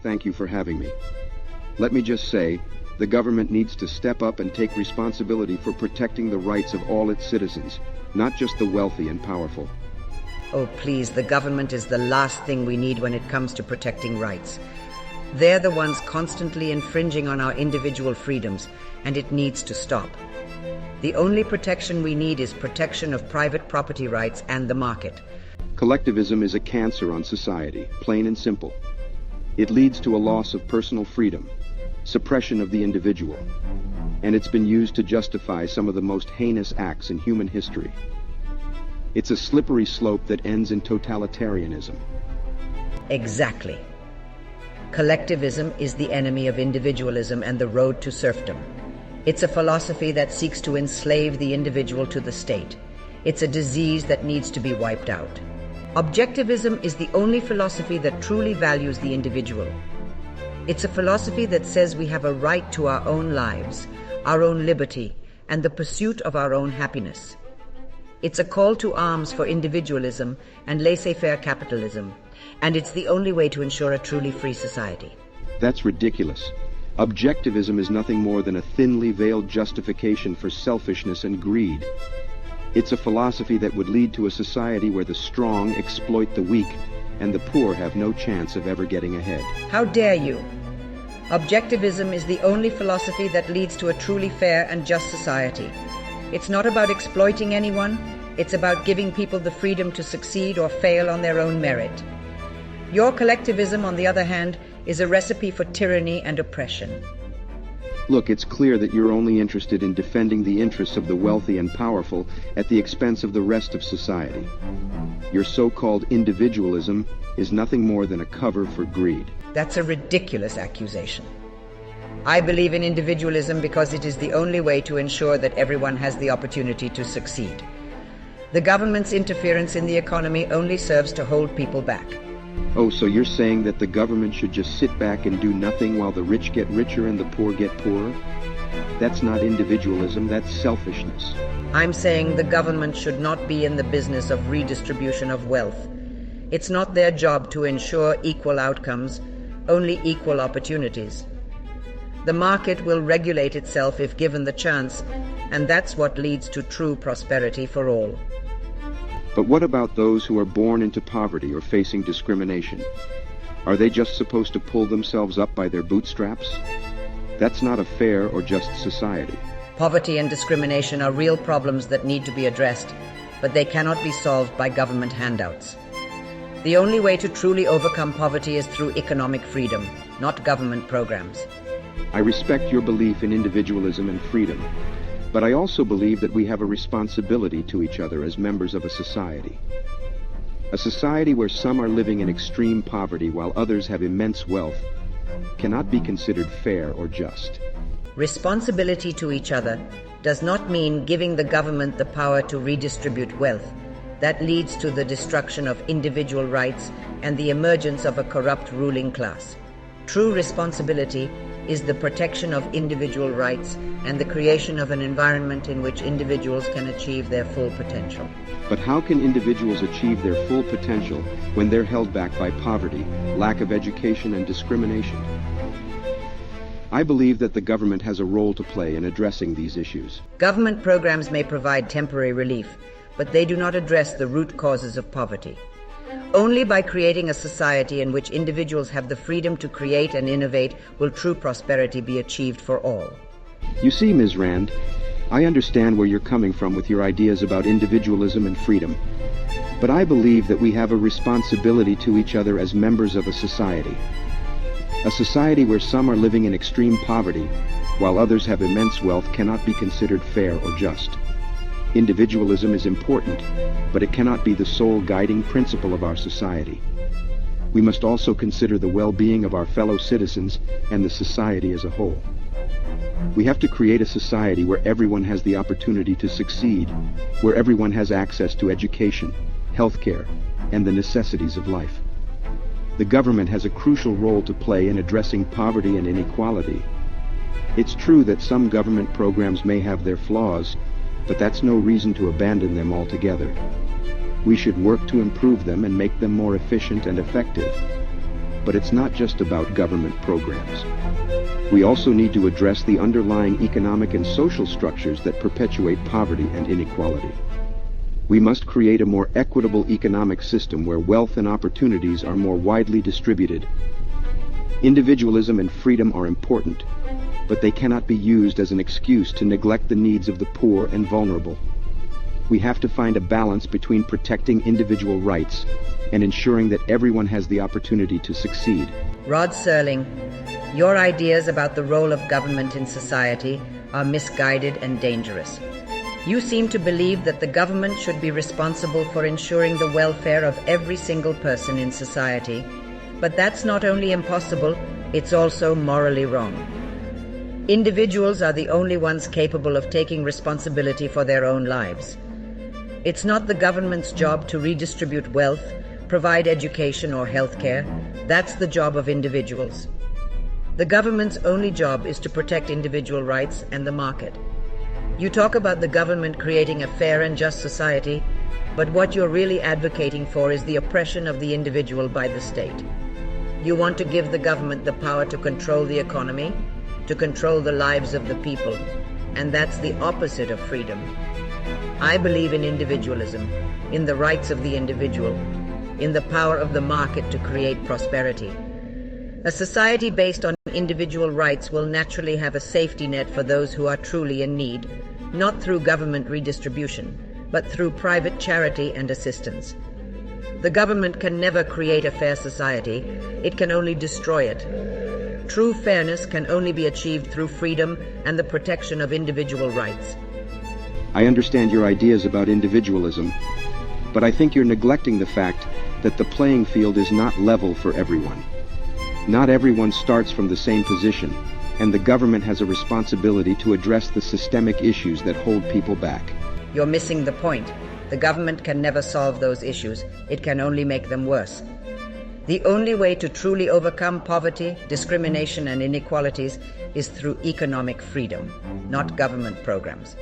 Thank you for having me. Let me just say, the government needs to step up and take responsibility for protecting the rights of all its citizens, not just the wealthy and powerful. Oh, please, the government is the last thing we need when it comes to protecting rights. They're the ones constantly infringing on our individual freedoms, and it needs to stop. The only protection we need is protection of private property rights and the market. Collectivism is a cancer on society, plain and simple. It leads to a loss of personal freedom, suppression of the individual, and it's been used to justify some of the most heinous acts in human history. It's a slippery slope that ends in totalitarianism. Exactly. Collectivism is the enemy of individualism and the road to serfdom. It's a philosophy that seeks to enslave the individual to the state. It's a disease that needs to be wiped out. Objectivism is the only philosophy that truly values the individual. It's a philosophy that says we have a right to our own lives, our own liberty, and the pursuit of our own happiness. It's a call to arms for individualism and laissez-faire capitalism, and it's the only way to ensure a truly free society. That's ridiculous. Objectivism is nothing more than a thinly veiled justification for selfishness and greed. It's a philosophy that would lead to a society where the strong exploit the weak and the poor have no chance of ever getting ahead. How dare you? Objectivism is the only philosophy that leads to a truly fair and just society. It's not about exploiting anyone, it's about giving people the freedom to succeed or fail on their own merit. Your collectivism, on the other hand, is a recipe for tyranny and oppression. Look, it's clear that you're only interested in defending the interests of the wealthy and powerful at the expense of the rest of society. Your so-called individualism is nothing more than a cover for greed. That's a ridiculous accusation. I believe in individualism because it is the only way to ensure that everyone has the opportunity to succeed. The government's interference in the economy only serves to hold people back. Oh, so you're saying that the government should just sit back and do nothing while the rich get richer and the poor get poorer? That's not individualism, that's selfishness. I'm saying the government should not be in the business of redistribution of wealth. It's not their job to ensure equal outcomes, only equal opportunities. The market will regulate itself if given the chance, and that's what leads to true prosperity for all. But what about those who are born into poverty or facing discrimination? Are they just supposed to pull themselves up by their bootstraps? That's not a fair or just society. Poverty and discrimination are real problems that need to be addressed, but they cannot be solved by government handouts. The only way to truly overcome poverty is through economic freedom, not government programs. I respect your belief in individualism and freedom, but I also believe that we have a responsibility to each other as members of a society. A society where some are living in extreme poverty while others have immense wealth cannot be considered fair or just. Responsibility to each other does not mean giving the government the power to redistribute wealth. That leads to the destruction of individual rights and the emergence of a corrupt ruling class. True responsibility is the protection of individual rights and the creation of an environment in which individuals can achieve their full potential. But how can individuals achieve their full potential when they're held back by poverty, lack of education, and discrimination? I believe that the government has a role to play in addressing these issues. Government programs may provide temporary relief, but they do not address the root causes of poverty. Only by creating a society in which individuals have the freedom to create and innovate will true prosperity be achieved for all. You see, Ms. Rand, I understand where you're coming from with your ideas about individualism and freedom, but I believe that we have a responsibility to each other as members of a society. A society where some are living in extreme poverty, while others have immense wealth, cannot be considered fair or just. Individualism is important, but it cannot be the sole guiding principle of our society. We must also consider the well-being of our fellow citizens and the society as a whole. We have to create a society where everyone has the opportunity to succeed, where everyone has access to education, healthcare, and the necessities of life. The government has a crucial role to play in addressing poverty and inequality. It's true that some government programs may have their flaws, but that's no reason to abandon them altogether. We should work to improve them and make them more efficient and effective. But it's not just about government programs. We also need to address the underlying economic and social structures that perpetuate poverty and inequality. We must create a more equitable economic system where wealth and opportunities are more widely distributed. Individualism and freedom are important, but they cannot be used as an excuse to neglect the needs of the poor and vulnerable. We have to find a balance between protecting individual rights and ensuring that everyone has the opportunity to succeed. Rod Serling, your ideas about the role of government in society are misguided and dangerous. You seem to believe that the government should be responsible for ensuring the welfare of every single person in society, but that's not only impossible, it's also morally wrong. Individuals are the only ones capable of taking responsibility for their own lives. It's not the government's job to redistribute wealth, provide education or health care. That's the job of individuals. The government's only job is to protect individual rights and the market. You talk about the government creating a fair and just society, but what you're really advocating for is the oppression of the individual by the state. You want to give the government the power to control the economy, to control the lives of the people, and that's the opposite of freedom. I believe in individualism, in the rights of the individual, in the power of the market to create prosperity. A society based on individual rights will naturally have a safety net for those who are truly in need, not through government redistribution, but through private charity and assistance. The government can never create a fair society, it can only destroy it. True fairness can only be achieved through freedom and the protection of individual rights. I understand your ideas about individualism, but I think you're neglecting the fact that the playing field is not level for everyone. Not everyone starts from the same position, and the government has a responsibility to address the systemic issues that hold people back. You're missing the point. The government can never solve those issues. It can only make them worse. The only way to truly overcome poverty, discrimination, and inequalities is through economic freedom, not government programs.